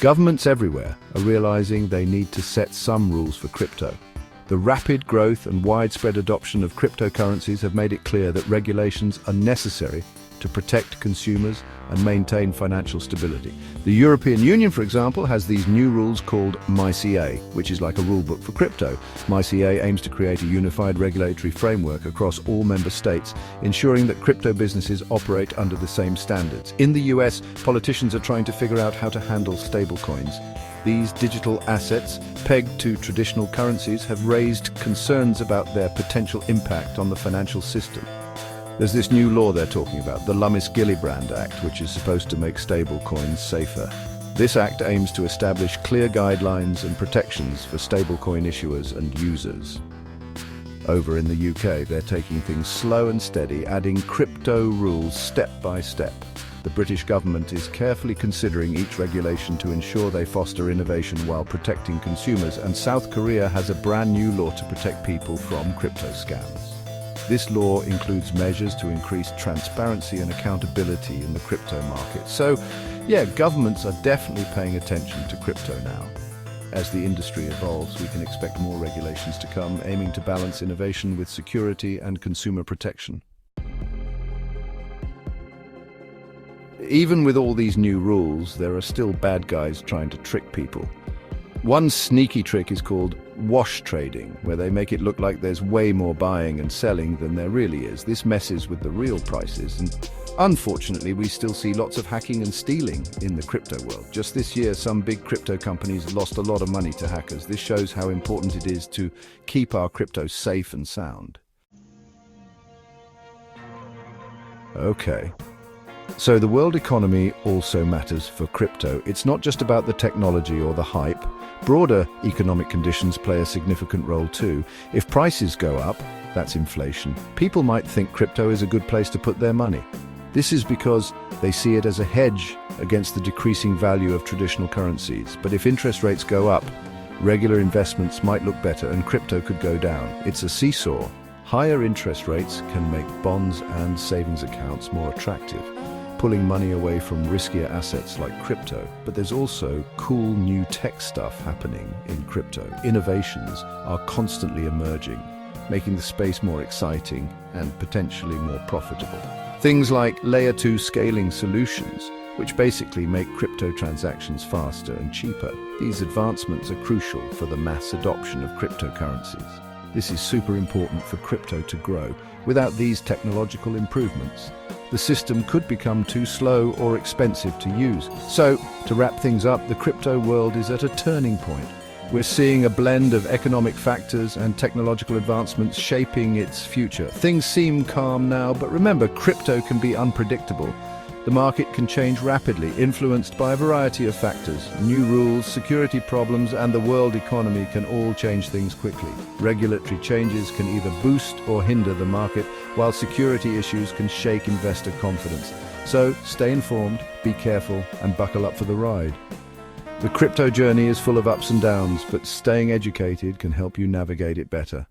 Governments everywhere are realizing they need to set some rules for crypto. The rapid growth and widespread adoption of cryptocurrencies have made it clear that regulations are necessary to protect consumers and maintain financial stability. The European Union, for example, has these new rules called MiCA, which is like a rule book for crypto. MiCA aims to create a unified regulatory framework across all member states, ensuring that crypto businesses operate under the same standards. In the US, politicians are trying to figure out how to handle stablecoins. These digital assets, pegged to traditional currencies, have raised concerns about their potential impact on the financial system. There's this new law they're talking about, the Lummis-Gillibrand Act, which is supposed to make stablecoins safer. This act aims to establish clear guidelines and protections for stablecoin issuers and users. Over in the UK, they're taking things slow and steady, adding crypto rules step by step. The British government is carefully considering each regulation to ensure they foster innovation while protecting consumers, and South Korea has a brand new law to protect people from crypto scams. This law includes measures to increase transparency and accountability in the crypto market. So, yeah, governments are definitely paying attention to crypto now. As the industry evolves, we can expect more regulations to come, aiming to balance innovation with security and consumer protection. Even with all these new rules, there are still bad guys trying to trick people. One sneaky trick is called wash trading, where they make it look like there's way more buying and selling than there really is. This messes with the real prices, and unfortunately we still see lots of hacking and stealing in the crypto world. Just this year, some big crypto companies lost a lot of money to hackers. This shows how important it is to keep our crypto safe and sound. Okay. So the world economy also matters for crypto. It's not just about the technology or the hype. Broader economic conditions play a significant role too. If prices go up, that's inflation. People might think crypto is a good place to put their money. This is because they see it as a hedge against the decreasing value of traditional currencies. But if interest rates go up, regular investments might look better and crypto could go down. It's a seesaw. Higher interest rates can make bonds and savings accounts more attractive, pulling money away from riskier assets like crypto. But there's also cool new tech stuff happening in crypto. Innovations are constantly emerging, making the space more exciting and potentially more profitable. Things like Layer 2 scaling solutions, which basically make crypto transactions faster and cheaper. These advancements are crucial for the mass adoption of cryptocurrencies. This is super important for crypto to grow. Without these technological improvements, the system could become too slow or expensive to use. So, to wrap things up, the crypto world is at a turning point. We're seeing a blend of economic factors and technological advancements shaping its future. Things seem calm now, but remember, crypto can be unpredictable. The market can change rapidly, influenced by a variety of factors. New rules, security problems, and the world economy can all change things quickly. Regulatory changes can either boost or hinder the market, while security issues can shake investor confidence. So, stay informed, be careful, and buckle up for the ride. The crypto journey is full of ups and downs, but staying educated can help you navigate it better.